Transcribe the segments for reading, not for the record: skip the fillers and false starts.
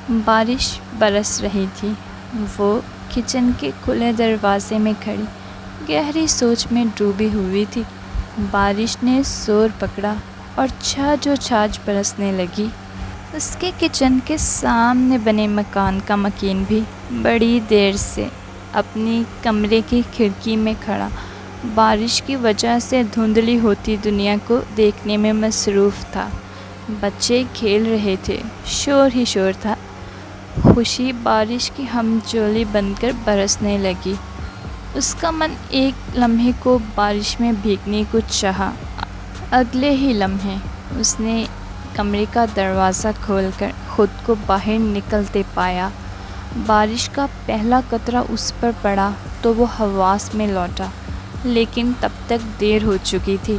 بارش برس رہی تھی۔ وہ کچن کے کھلے دروازے میں کھڑی گہری سوچ میں ڈوبی ہوئی تھی۔ بارش نے زور پکڑا اور چھاچھ برسنے لگی۔ اس کے کچن کے سامنے بنے مکان کا مکین بھی بڑی دیر سے اپنی کمرے کی کھڑکی میں کھڑا بارش کی وجہ سے دھندلی ہوتی دنیا کو دیکھنے میں مصروف تھا۔ بچے کھیل رہے تھے، شور ہی شور تھا۔ خوشی بارش کی ہم چولی بن کر برسنے لگی۔ اس کا من ایک لمحے کو بارش میں بھیگنے کو چاہا۔ اگلے ہی لمحے اس نے کمرے کا دروازہ کھول کر خود کو باہر نکلتے پایا۔ بارش کا پہلا قطرہ اس پر پڑا تو وہ حواس میں لوٹا، لیکن تب تک دیر ہو چکی تھی۔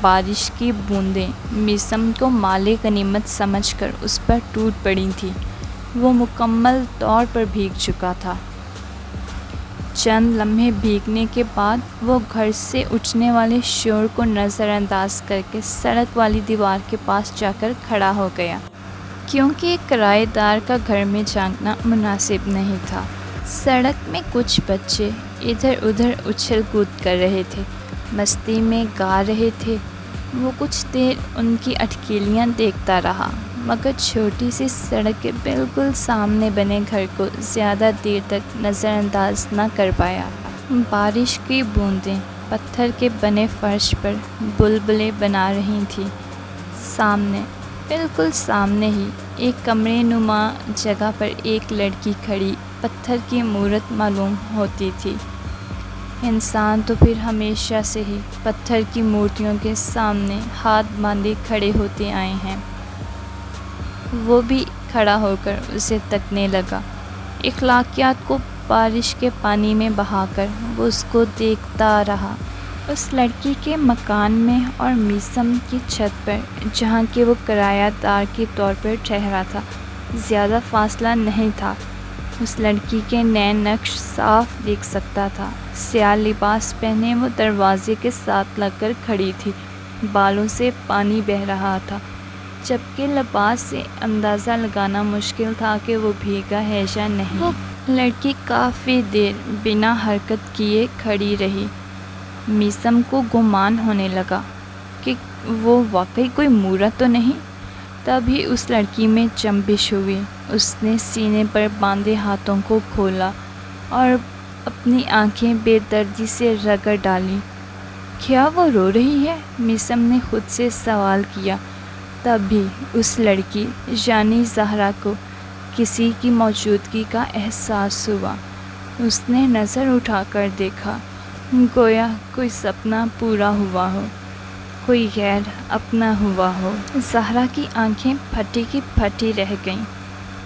بارش کی بوندیں میثم کو مال غنیمت سمجھ کر اس پر ٹوٹ پڑی تھیں۔ وہ مکمل طور پر بھیگ چکا تھا۔ چند لمحے بھیگنے کے بعد وہ گھر سے اٹھنے والے شور کو نظر انداز کر کے سڑک والی دیوار کے پاس جا کر کھڑا ہو گیا، کیونکہ ایک کرایہ دار کا گھر میں جھانکنا مناسب نہیں تھا۔ سڑک میں کچھ بچے ادھر ادھر اچھل کود کر رہے تھے، مستی میں گا رہے تھے۔ وہ کچھ دیر ان کی اٹکیلیاں دیکھتا رہا، مگر چھوٹی سی سڑک کے بالکل سامنے بنے گھر کو زیادہ دیر تک نظر انداز نہ کر پایا۔ بارش کی بوندیں پتھر کے بنے فرش پر بلبلے بنا رہی تھیں۔ سامنے، بالکل سامنے ہی ایک کمرے نما جگہ پر ایک لڑکی کھڑی پتھر کی مورت معلوم ہوتی تھی۔ انسان تو پھر ہمیشہ سے ہی پتھر کی مورتیوں کے سامنے ہاتھ باندھے کھڑے ہوتے آئے ہیں۔ وہ بھی کھڑا ہو کر اسے تکنے لگا۔ اخلاقیات کو بارش کے پانی میں بہا کر وہ اس کو دیکھتا رہا۔ اس لڑکی کے مکان میں اور میثم کی چھت پر، جہاں کہ وہ کرایہ دار کے طور پر ٹھہرا تھا، زیادہ فاصلہ نہیں تھا۔ اس لڑکی کے نئے نقش صاف دیکھ سکتا تھا۔ سیاہ لباس پہنے وہ دروازے کے ساتھ لگ کر کھڑی تھی۔ بالوں سے پانی بہہ رہا تھا، جبکہ لباس سے اندازہ لگانا مشکل تھا کہ وہ بھیگا ہے یا نہیں۔ وہ لڑکی کافی دیر بنا حرکت کیے کھڑی رہی۔ میثم کو گمان ہونے لگا کہ وہ واقعی کوئی مورت تو نہیں۔ تبھی اس لڑکی میں جنبش ہوئی۔ اس نے سینے پر باندھے ہاتھوں کو کھولا اور اپنی آنکھیں بے دردی سے رگڑ ڈالیں۔ کیا وہ رو رہی ہے؟ میثم نے خود سے سوال کیا۔ تبھی اس لڑکی یعنی زہرا کو کسی کی موجودگی کا احساس ہوا۔ اس نے نظر اٹھا کر دیکھا، گویا کوئی سپنا پورا ہوا ہو، کوئی غیر اپنا ہوا ہو۔ زہرا کی آنکھیں پھٹی کی پھٹی رہ گئیں،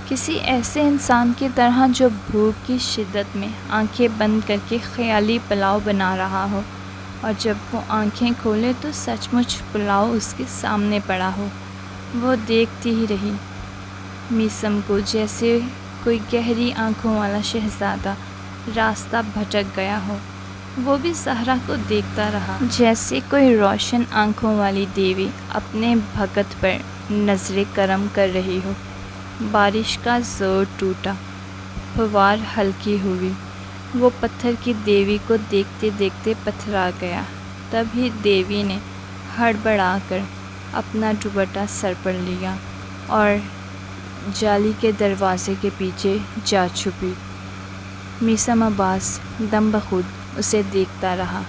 کسی ایسے انسان کی طرح جو بھوک کی شدت میں آنکھیں بند کر کے خیالی پلاؤ بنا رہا ہو، اور جب وہ آنکھیں کھولے تو سچ مچ پلاؤ اس کے سامنے پڑا ہو۔ وہ دیکھتی ہی رہی میثم کو، جیسے کوئی گہری آنکھوں والا شہزادہ راستہ بھٹک گیا ہو۔ وہ بھی زہرا کو دیکھتا رہا، جیسے کوئی روشن آنکھوں والی دیوی اپنے بھگت پر نظر کرم کر رہی ہو۔ بارش کا زور ٹوٹا، پھوار ہلکی ہوئی۔ وہ پتھر کی دیوی کو دیکھتے دیکھتے پتھرا گیا۔ تبھی دیوی نے ہڑبڑا کر اپنا دوپٹہ سر پر لیا اور جالی کے دروازے کے پیچھے جا چھپی۔ میثم عباس دم بخود اسے دیکھتا رہا۔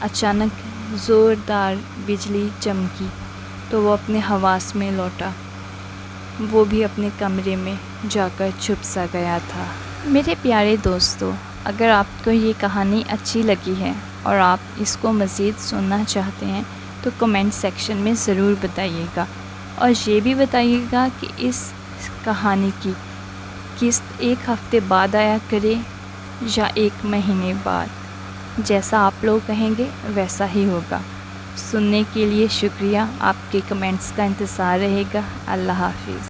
اچانک زوردار بجلی چمکی تو وہ اپنے حواس میں لوٹا۔ وہ بھی اپنے کمرے میں جا کر چھپ سا گیا تھا۔ میرے پیارے دوستو، اگر آپ کو یہ کہانی اچھی لگی ہے اور آپ اس کو مزید سننا چاہتے ہیں تو کمنٹ سیکشن میں ضرور بتائیے گا، اور یہ بھی بتائیے گا کہ اس کہانی کی قسط ایک ہفتے بعد آیا کرے یا ایک مہینے بعد۔ جیسا آپ لوگ کہیں گے ویسا ہی ہوگا۔ سننے کے لیے شکریہ۔ آپ کے کمنٹس کا انتظار رہے گا۔ اللہ حافظ۔